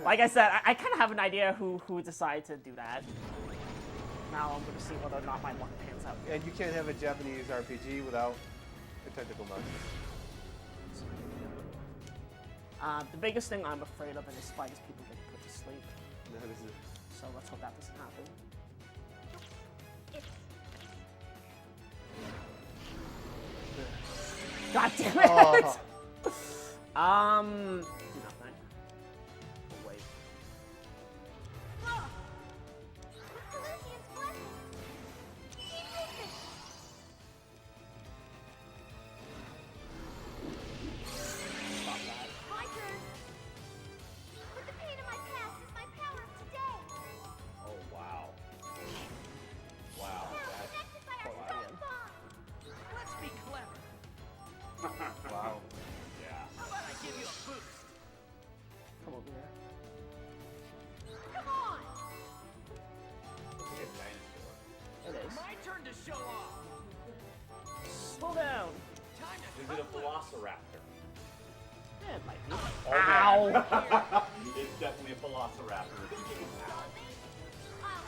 Like I said, I kind of have an idea who decided to do that. Now I'm going to see whether or not my luck pans out. And you can't have a Japanese RPG without a tentacle monster. The biggest thing I'm afraid of in this fight is people getting put to sleep. No, this is. So let's hope that doesn't happen. God damn it! Oh. Do nothing. We'll wait. Stop that. My turn. But the pain in my past is my power of today. Oh, wow. Wow. Connected by our strong bond. Let's be clever. Wow. Yeah. How about I give you a boost? Come over here. Come on. Look at a dinosaur. It is. My turn to show off. Slow down. Time to Is it a velociraptor? Yeah, it might be. Oh, Ow! man. It's definitely a velociraptor. I'll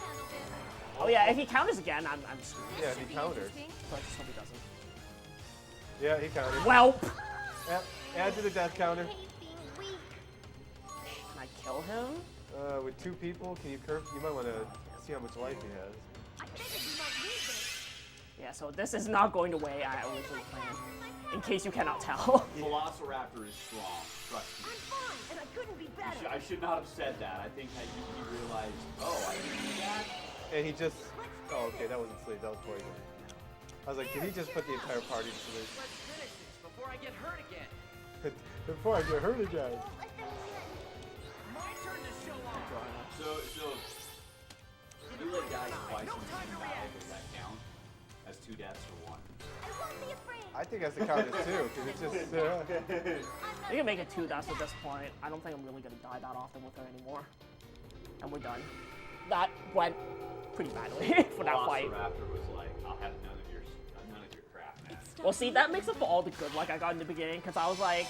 handle this. Oh yeah, if he counters again, I'm screwed. Yeah, Should he be counters. interesting. So I just hope he doesn't. Yeah, he countered. Welp! Yep. Add to the death counter. Hate being weak. Can I kill him? With 2 people, can you curve? You might want to see how much life he has. I figured you might need this. Yeah, so this is not going the way I originally planned. In case you cannot tell. Velociraptor is strong. Trust me. I'm fine, and I couldn't be better. I should not have said that. I think that he realized, oh, I can do that. And he just. Oh, okay, that wasn't sleep. That was poison. I was like, did he just put the entire party to sleep? Let's finish this before I get hurt again. Before I get hurt again. Won't let them win. My turn to show off. So you let guys twice in the battle, does that count? As 2 deaths or 1? I won't be afraid. I think that's the count as 2, because it's just. We can make it 2 deaths at this point. I don't think I'm really gonna die that often with her anymore. And we're done. That went pretty badly for that fight. Velociraptor was like, I'll have none of your crap, man. Well, see, that makes up for all the good luck I got in the beginning, because I was like,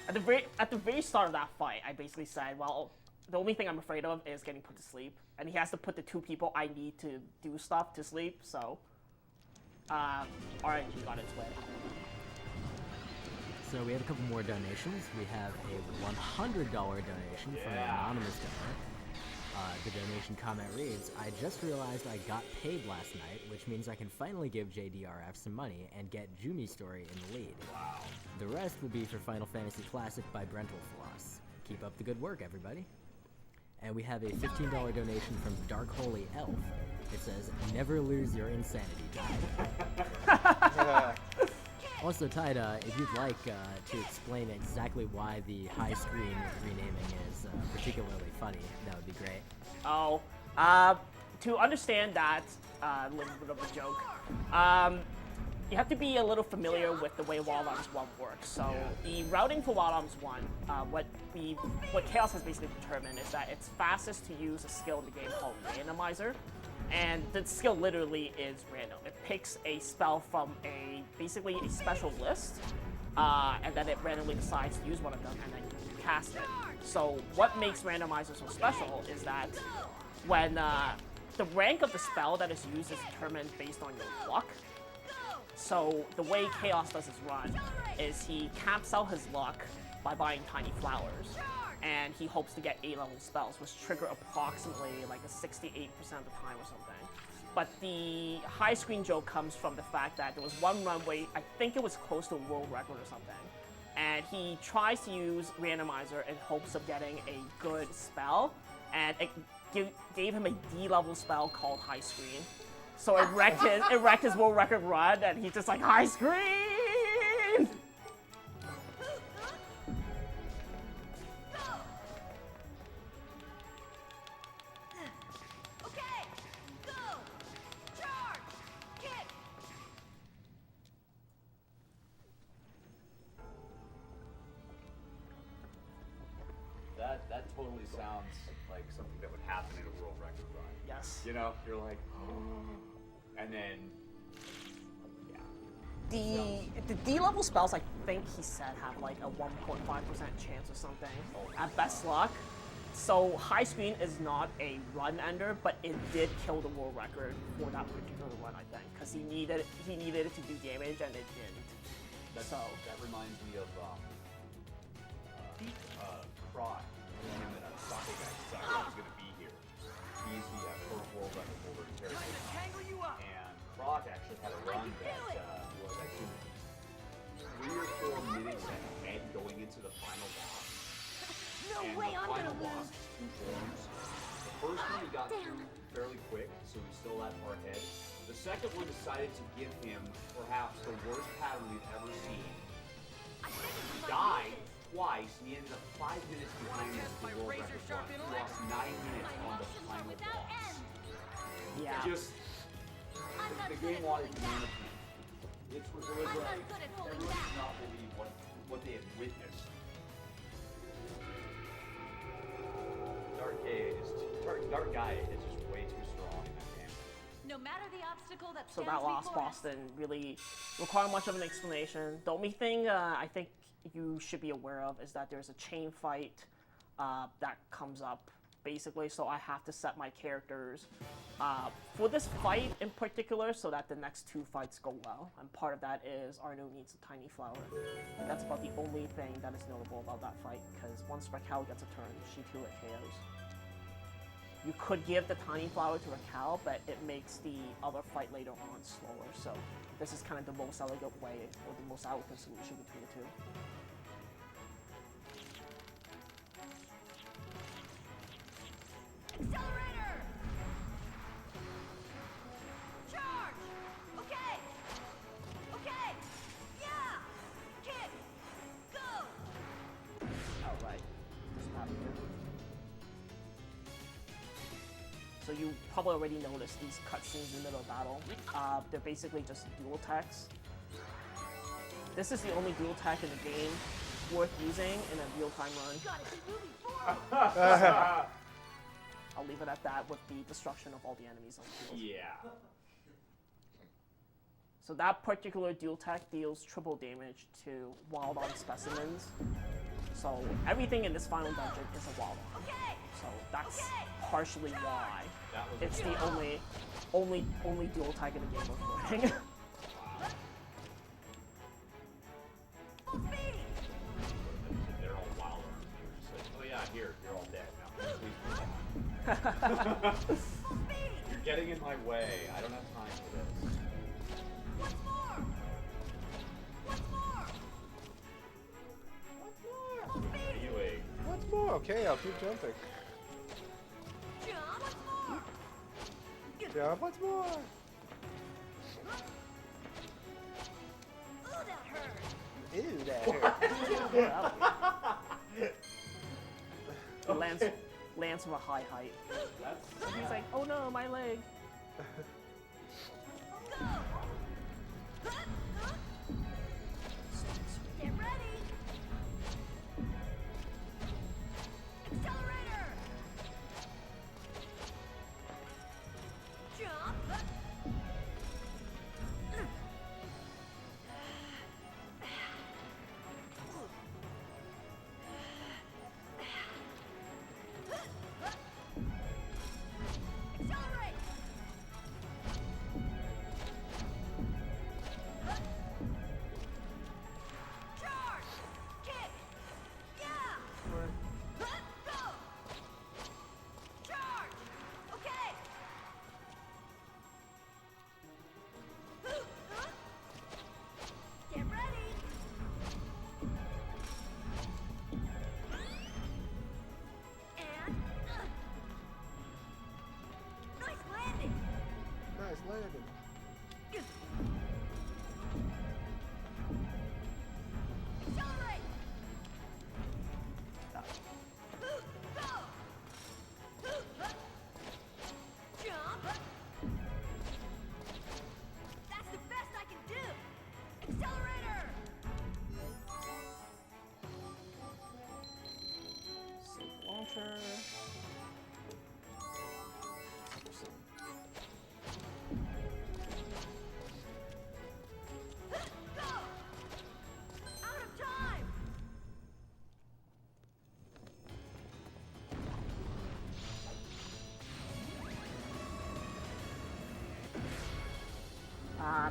at the very start of that fight, I basically said, well, the only thing I'm afraid of is getting put to sleep, and he has to put the 2 people I need to do stuff to sleep. So, RNG got its way. So we have a couple more donations. We have a $100 donation from an anonymous donor. The donation comment reads, I just realized I got paid last night, which means I can finally give JDRF some money and get Jumi's story in the lead. Wow. The rest will be for Final Fantasy Classic by Brental Floss. Keep up the good work, everybody. And we have a $15 donation from Dark Holy Elf. It says, never lose your insanity, Tide. Also, Tide, if you'd like to explain exactly why the high screen renaming is particularly funny, that would be great. Oh, to understand that, a little bit of a joke, you have to be a little familiar with the way Wild Arms 1 works. So the routing for Wild Arms 1, what Chaos has basically determined is that it's fastest to use a skill in the game called Randomizer. And the skill literally is random. It picks a spell from basically a special list, and then it randomly decides to use one of them and then you cast it. So what makes Randomizer so special is that when the rank of the spell that is used is determined based on your luck. So the way Chaos does his run is he caps out his luck by buying tiny flowers, and he hopes to get A-level spells, which trigger approximately like a 68% of the time or something. But the high screen joke comes from the fact that there was one runway, I think it was close to a world record or something, and he tries to use Randomizer in hopes of getting a good spell, and it gave him a D-level spell called High Screen. So it wrecked his world record run, and he's just like, High Screen! Okay, go! Charge! Kick! That totally sounds like something that would happen in a world record run. Yes. You know, you're like, and then, The D-level spells, I think he said, have like a 1.5% chance or something at best luck. So High Screen is not a run ender, but it did kill the world record for that particular run, I think, because he needed it to do damage and it didn't. So That reminds me of Croc. Him and Sake guy decided he was going to be here. He's the first world record holder in Time to Terra. tangle you up. And Croc actually had a run that was, I think, 3 or 4 minutes ahead going into the final boss. No And way the I'm final gonna boss lose. is 2 forms. The first one he got through fairly quick, so he's still that far ahead. The second one decided to give him perhaps the worst pattern we've ever seen. He died twice, and he ended up 5 minutes behind the world record run. He lost 9 minutes on the final Without boss. end. yeah. Just the game wanted to mana peak. It was I'm like not good at holding everyone back. did not believe what they had witnessed. Dark Gaia is just way too strong in that game. No matter the obstacle that So stands that last before boss us, didn't really require much of an explanation. The only thing I think you should be aware of is that there's a chain fight that comes up, basically, so I have to set my characters for this fight in particular so that the next 2 fights go well. And part of that is Arno needs a tiny flower. And that's about the only thing that is notable about that fight, because once Raquel gets a turn, she too it KOs. You could give the tiny flower to Raquel, but it makes the other fight later on slower, so this is kind of the most elegant way, or the most elegant solution between the two. accelerator! Charge! Okay! Okay! Yeah! Kick! Go! Alright, this map here. So you probably already noticed these cutscenes in the middle of battle. They're basically just dual techs. This is the only dual tech in the game worth using in a real-time run. Gotta keep moving forward! I'll leave it at that with the destruction of all the enemies on the field. Yeah. So that particular dual tech deals triple damage to wild on specimens. So everything in this final dungeon is a wild on. Okay! So that's partially why That was it's the only dual tech in the game worth playing. Full speed! They're all wild arms. You're just like, oh yeah, here, you're all dead now. Please move on. You're getting in my way. I don't have time for this. What's more? What's more? Full speed! Anyway, What's more? Okay, I'll keep jumping. Jump! What's more? Yeah, what's more? Ooh, that hurt! Ew, that hurt. It lands from a high height. that's And he's like, oh no, my leg. Go! Get ready! Accelerator! Jump! Accelerate!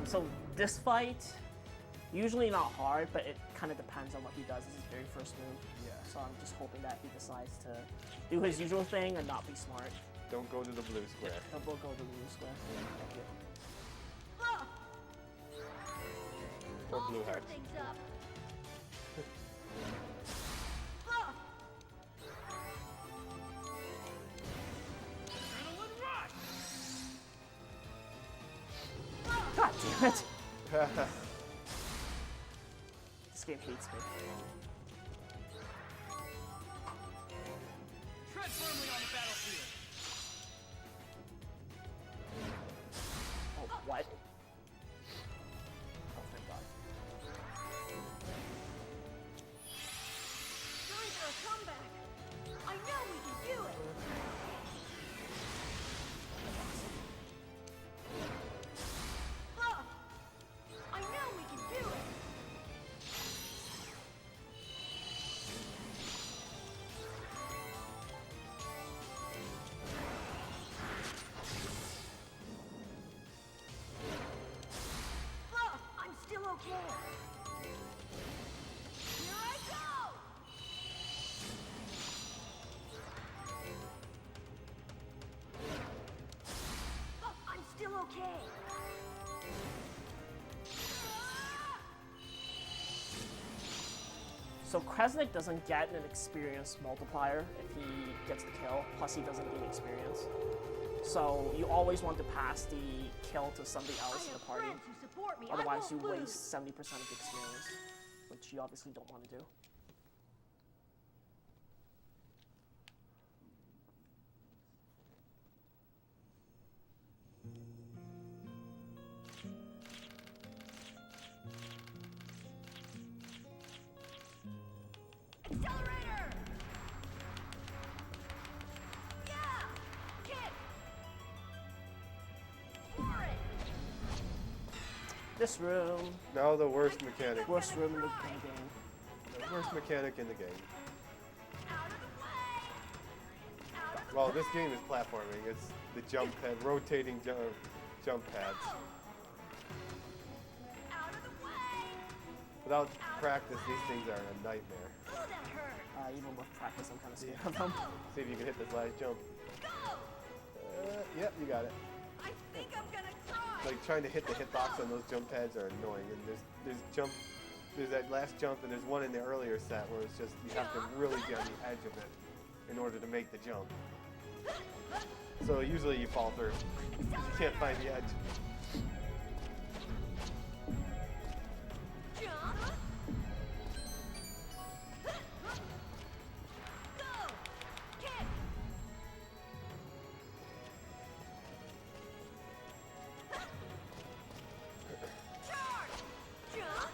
So this fight, usually not hard, but it kind of depends on what he does as his very first move. Yeah. So I'm just hoping that he decides to do his usual thing and not be smart. Don't go to the blue square. We'll go to the blue square. Thank you. Or blue Stir hex. things up. Adrenaline rush! God damn it! This game hates me. Tread firmly on the battlefield. Oh, what? Oh, thank God. Time for a comeback. I know we can do it. I know we can do it. I'm still okay. Here I go. I'm still okay. So Kresnik doesn't get an experience multiplier if he gets the kill, plus he doesn't gain experience. So you always want to pass the kill to somebody I else in have the party. friends who support me. Otherwise I you won't waste lose. 70% of the experience, which you obviously don't want to do. Accelerator! Yeah! Kick! For it! This room, Now the worst mechanic. worst room in the game. The worst mechanic in the game. Out of the way! Out of the Well, this game is platforming. It's the jump pad, rotating jump pads. Out of the way! Without practice, these things are a nightmare. Ooh, that hurt! Even with practice, I'm kind of scared of them. See if you can hit this last jump. Go! Yep, you got it. I think I'm gonna cry! Like trying to hit the hitbox on those jump pads are annoying. And there's that last jump, and there's one in the earlier set where it's just you have to really get on the edge of it in order to make the jump. So usually you fall through. You can't find the edge. Jump! Go! Kick! Charge! Jump!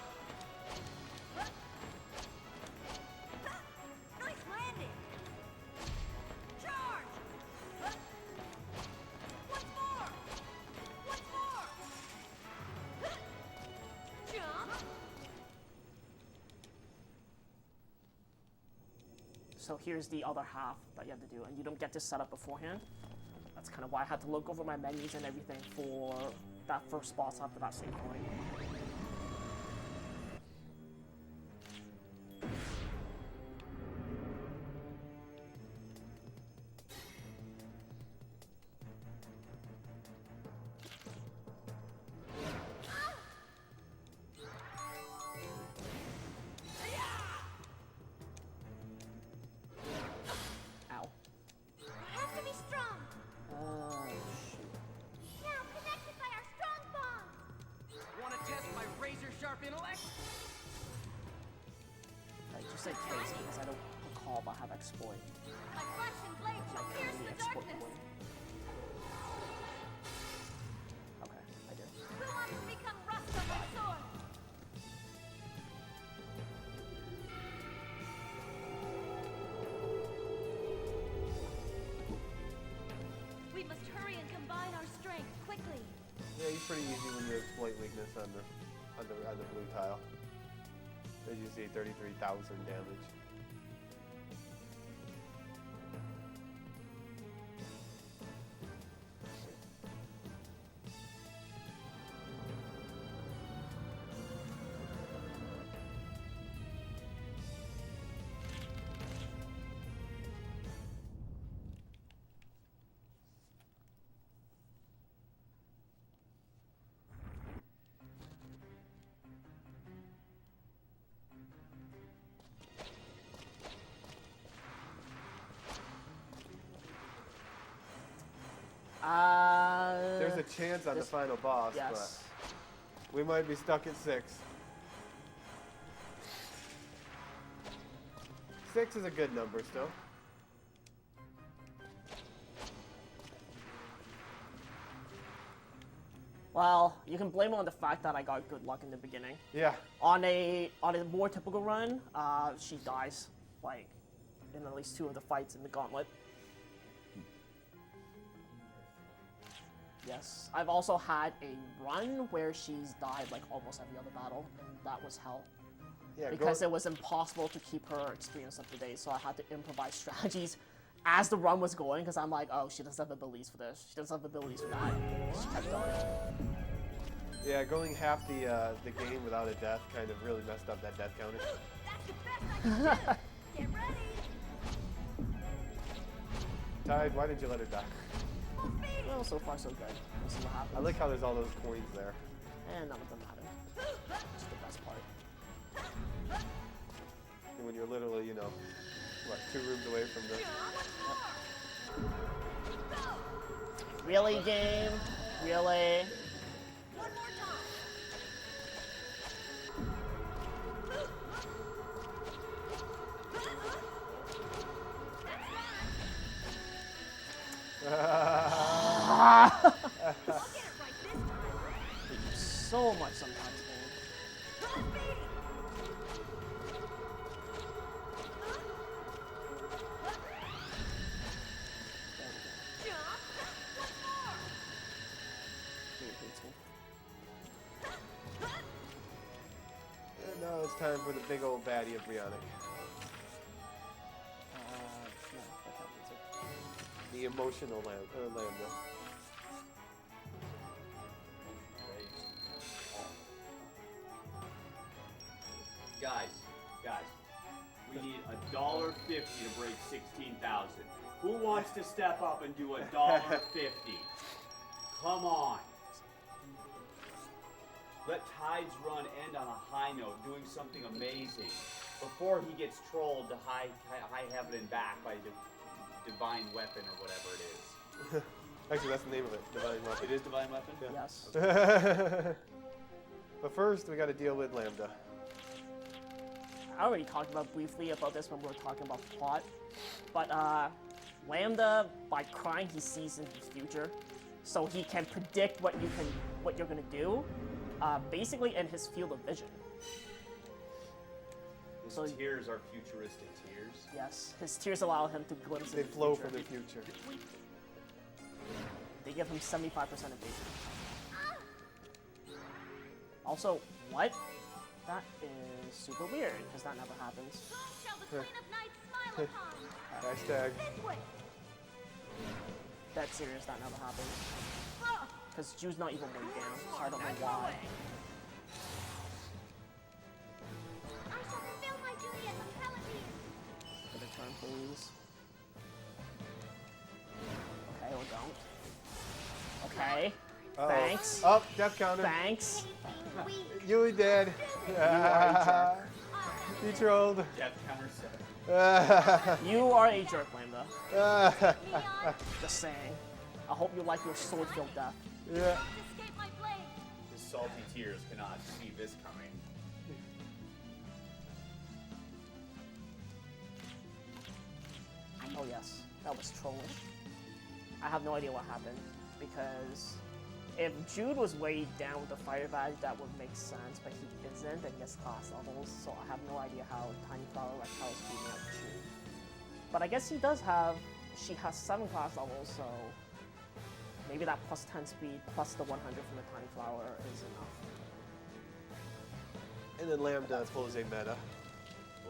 Nice landing! Charge! Once more! Once more! Jump! So here's the other half that you have to do, and you don't get this set up beforehand. That's kind of why I had to look over my menus and everything for that first boss after that save point. Ow. Have to be strong! Shoot. Now connected by our strong bonds! Want to test my razor-sharp intellect? I just said case because I don't recall if I have exploit. My flashing blade shall Like pierce the the exploit darkness! point. Okay, I do. Who wants to become rust on my sword? We must hurry and combine our strength quickly. Yeah, he's pretty easy when you exploit weakness on the blue tile. As you see, 33,000 damage. a chance on the final boss, Yes. but we might be stuck at 6. 6 is a good number still. Well, you can blame it on the fact that I got good luck in the beginning. Yeah. On a more typical run, she dies like in at least 2 of the fights in the gauntlet. Yes, I've also had a run where she's died like almost every other battle, and that was hell. Yeah, Because it was impossible to keep her experience up to date, so I had to improvise strategies as the run was going, because I'm like, oh, she doesn't have abilities for this, she doesn't have abilities for that. She kept going. Yeah, going half the game without a death kind of really messed up that death counter. That's the best I can do. Get ready. Tide, why did you let her die? Full speed. Well, so far so good. We'll see what happens. I like how there's all those coins there. And none of them matter. That's the best part. And when you're literally, you know, what, 2 rooms away from the... Really, game? Really? One more time. I'll get it right this time. So much sometimes, game. Full speed. Jump. One more. Game hates me. And now it's time for the big old baddie of Bionic. No, that happens. The emotional Lambda. Guys, we need $1.50 to break 16,000. Who wants to step up and do $1.50? Come on. Let Tide's run end on a high note, doing something amazing, before he gets trolled to high heaven and back by the divine weapon or whatever it is. Actually, that's the name of it, Divine Weapon. It is divine weapon? Yes. But first, we got to deal with Lambda. I already talked about briefly about this when we were talking about plot, but Lambda, by crying, he sees into the future, so he can predict what you're gonna do, basically in his field of vision. His So- tears are futuristic tears. Yes, his tears allow him to glimpse They into flow the from future. the future. They give him 75% of vision. Also, what? That is super weird, because that never happens. Whom shall the Queen of Nights smile upon? Hashtag. This way. That's serious, that never happens. Ah, Because Jude's not even way down, so I don't know that's why. my way. I shall fulfill my duty as a paladin. Get a turn, please. Okay, or don't. Okay. Uh-oh. Thanks. Up, death counter. Thanks. Anything weak. You dead. He trolled. Death counter 7. You are a jerk, Lambda. Neon, Just saying. I hope you like your sword-filled death. Yeah. escape my blade. His salty tears cannot see this coming. Oh yes, that was trollish. I have no idea what happened, because if Jude was weighed down with the fire badge, that would make sense, but he isn't, and he has class levels, so I have no idea how Tiny Flower Reptile is beating out Jude. But I guess he does have, she has 7 class levels, so maybe that plus 10 speed plus the 100 from the Tiny Flower is enough. And then Lambda pulls a meta.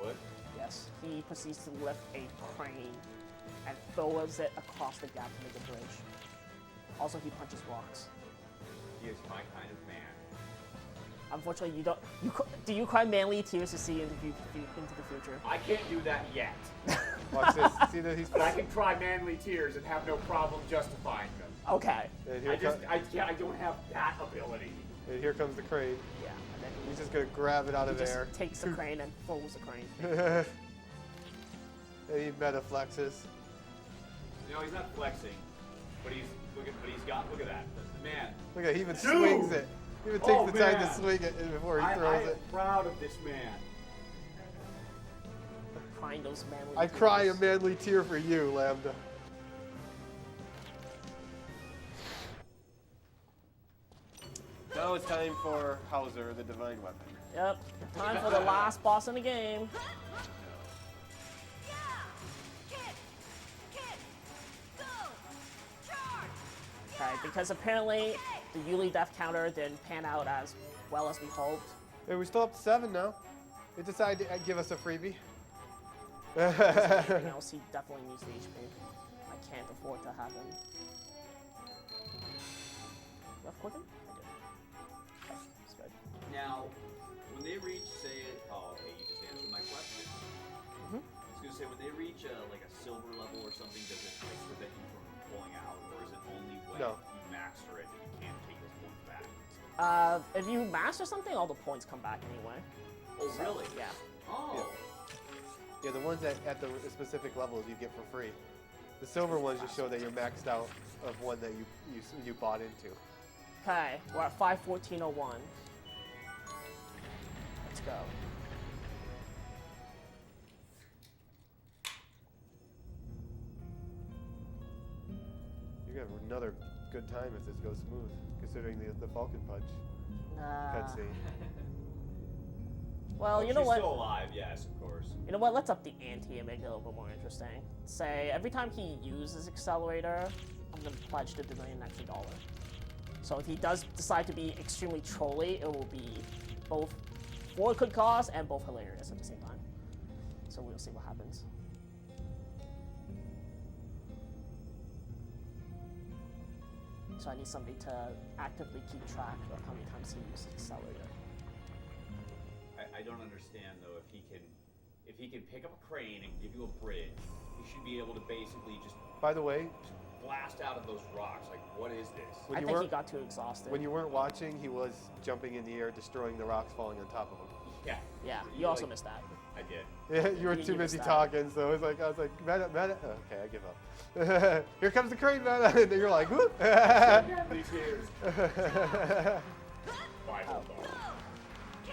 What? Yes, he proceeds to lift a crane and throws it across the gap to make a bridge. Also, he punches rocks. He is my kind of man. Unfortunately, you don't. Do you cry manly tears to see into the future? I can't do that yet. Watch this. See that he's But I can cry manly tears and have no problem justifying them. Okay. And here, I don't have that ability. and here comes the crane. Yeah, and then He's just gonna grab it out he of just air. takes the crane and throws the crane. And he meta flexes. No, he's not flexing. But look at that. The man. Look at he even Dude! swings it. He even takes Oh, the time man. to swing it before he I throws am it. proud of this man. Crying those manly I cry a tears. manly tear for you, Lambda. Now it's time for Hauser, the Divine Weapon. Yep. Time for the last boss in the game. Yeah! Kick! Kick! Go! Charge! Okay, because apparently the Yuli death counter didn't pan out as well as we hoped. Hey, we're still up to 7 now. They decided to give us a freebie. Everything else, he definitely needs the HP. I can't afford to have him. Left clicking? I did. Okay, that's good. Now, when they reach, say, okay, you just answered my question. Mhm. I was gonna say, when they reach like a silver level or something, does it like prevent you from pulling out, or is it only when No. you master it that you can't take those points back? If you master something, all the points come back anyway. Oh, So, really? Yeah. Oh. Yeah, the ones at the specific levels you get for free. The silver ones just show that you're maxed out of one that you bought into. Okay, we're at 5:14:01. Let's go. You're gonna have another good time if this goes smooth, considering the Falcon Punch cutscene. Well, you know She's what? still alive, yes, of course. You know what? Let's up the ante and make it a little bit more interesting. Say every time he uses Accelerator, I'm gonna pledge the $1 extra dollar. So if he does decide to be extremely trolly, it will be both for a good cause and both hilarious at the same time. So we'll see what happens. So I need somebody to actively keep track of how many times he uses Accelerator. I don't understand though if he can pick up a crane and give you a bridge, he should be able to basically just By the way, blast out of those rocks. Like, what is this? when I you think he weren't got too exhausted. when you weren't watching, he was jumping in the air, destroying the rocks falling on top of him. Yeah. Yeah, You you also like- missed that. I did. Yeah, you were You too missed busy that. talking, so I was like, meta. Okay, I give up. Here comes the crane, meta. And then you're like, whoop. These years.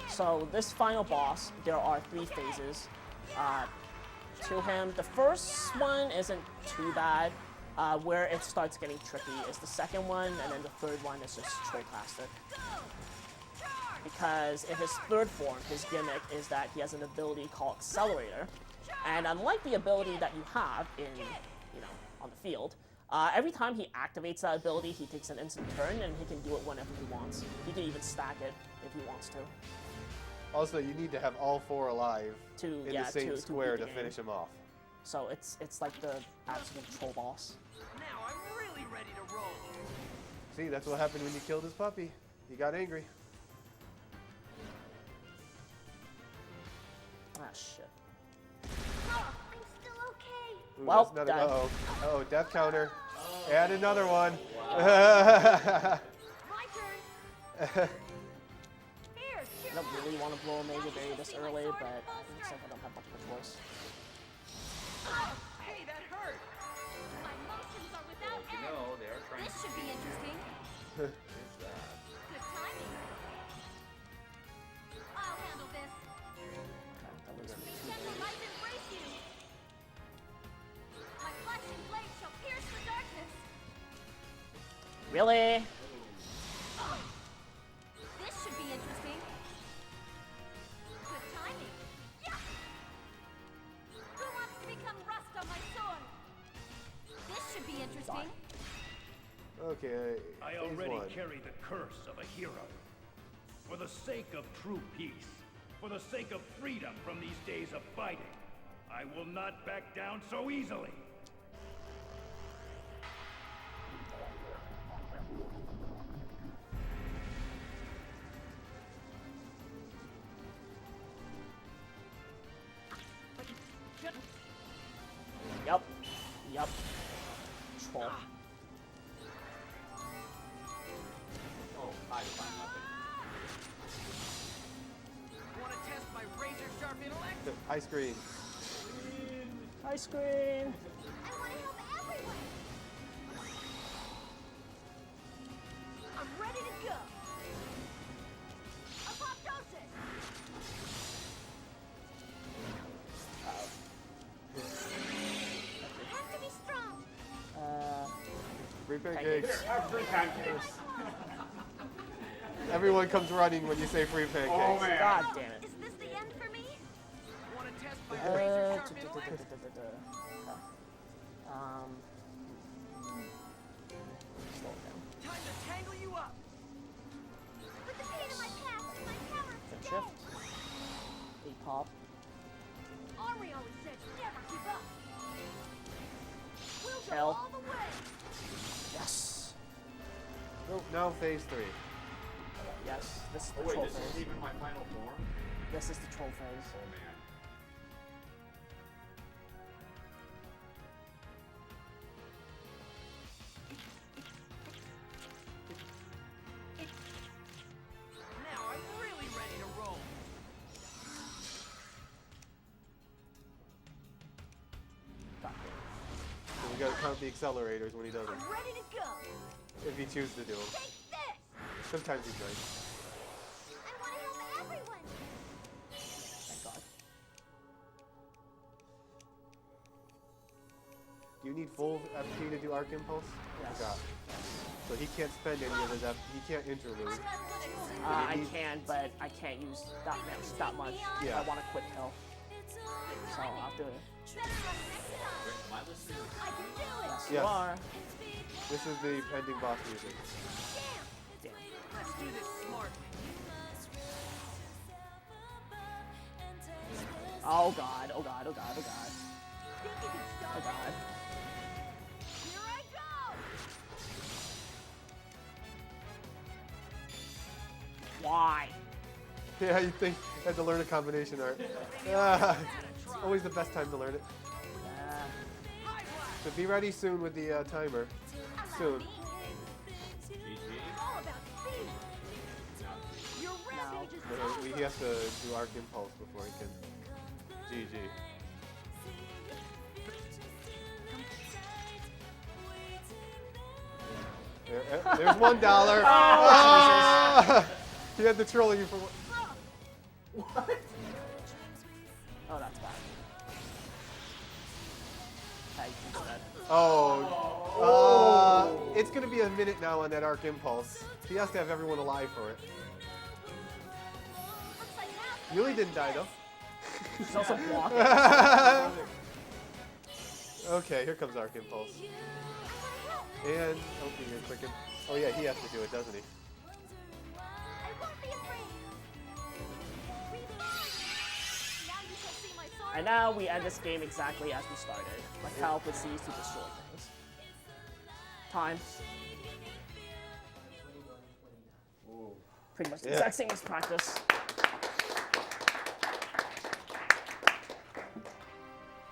So this final boss, there are 3 phases to him. The first one isn't too bad. Where it starts getting tricky is the second one, and then the third one is just trolltastic. Because in his third form, his gimmick is that he has an ability called Accelerator, and unlike the ability that you have in, on the field, every time he activates that ability, he takes an instant turn, and he can do it whenever he wants. He can even stack it if he wants to. Also, you need to have all 4 alive in the same to square beat to the game. finish him off. So it's like the absolute troll boss. Now I'm really ready to roll. See, that's what happened when you killed his puppy. He got angry. Ah, shit. Oh, I'm still okay. Ooh, Well, that's another, done. uh-oh, death counter. Add another one. My turn. Here, I cheer don't up. really want to blow a Mega Berry this early, but it looks like I don't have much of a choice. Hey, that hurt. My motions are without You end. know, they are trying This to should be interesting. Is that? Good timing. I'll handle this. That looks like Gentle light embrace you. My flashing blade shall pierce the darkness. Really? This should be interesting. Good timing. Yeah. Who wants to become rust on my sword? This should be interesting. Okay, I phase already 1. carry the curse of a hero. For the sake of true peace, for the sake of freedom from these days of fighting, I will not back down so easily. Yep. Yep. Troll. Oh, I found nothing. Want to test my razor sharp intellect? Ice cream. Ice cream. I want to help everyone. go. Apoptosis. Have to be strong. Free pancakes. Have free pancakes. Everyone comes running when you say free pancakes. Oh man. God damn it. Is this the end for me? Want to test my razor sharp intellect? Slow it down. Time to tangle you up. With the pain in my past and my power of Then today. shift. A pop. Ari always said never give up. We'll go Hell. all the way. Yes. Nope, now phase 3. Yes. This is the Oh wait, troll this phase. isn't even my final form? This is the troll phase. Oh man. Now I'm really ready to roll. So we gotta count the accelerators when he does it. I'm ready to go. If he chooses to do them. Take this. Sometimes he's nice. I want to help everyone. Thank God. Do you need full FP to do Arc Impulse? Yes. Forgot. So he can't spend any of his FP. He can't interlude. I can, but I can't use that much. Yeah. I want a quick kill. So I'll do it. Better luck next time. Am I listening? I can do it. Yes, Yes. you are. This is the ending boss music. Damn. Damn. Let's do this smartly. Oh God. Oh God. Oh God. Oh God. Think you can stop Oh it? God. Here I go. Why? Yeah, you think you had to learn a combination art. It's always the best time to learn it. High blast. So be ready soon with the timer. Soon. GG? It's all about speed. Your rampage is He has to do Arc Impulse before he can. GG. There's $1. Ah! He had to troll you for what? Oh, that's bad. Hey, you said. Oh. It's gonna be a minute now on that Arc Impulse. He has to have everyone alive for it. looks like now. Yuli didn't die though. He's also blocking. Okay, here comes Arc Impulse. And okay, you're clicking. Oh yeah, he has to do it, doesn't he? I won't be afraid. Reload. Now you shall see my sword. And now we end this game exactly as we started. Like how proceeds to destroy things. Time. Pretty much the Yeah. exact same as practice.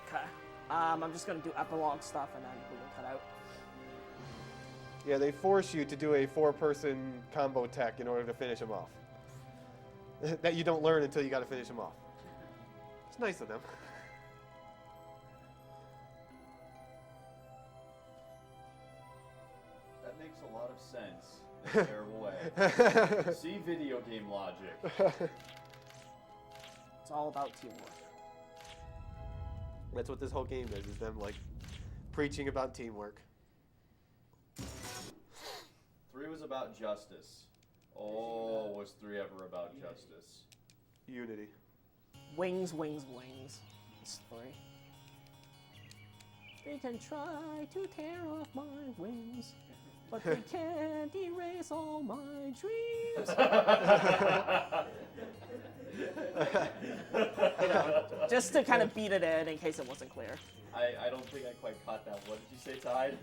Okay. I'm just gonna do epilogue stuff and then we will cut out. Yeah, they force you to do a 4-person combo tech in order to finish him off. That you don't learn until you got to finish him off. It's nice of them. That makes a lot of sense in a terrible way. See video game logic. It's all about teamwork. That's what this whole game is them like preaching about teamwork. 3 was about justice. Oh, was 3 ever about justice? Unity. Wings, wings, wings. It's 3. They can try to tear off my wings, but they can't erase all my dreams. Just to kind of beat it in case it wasn't clear. I don't think I quite caught that. What did you say, Tide?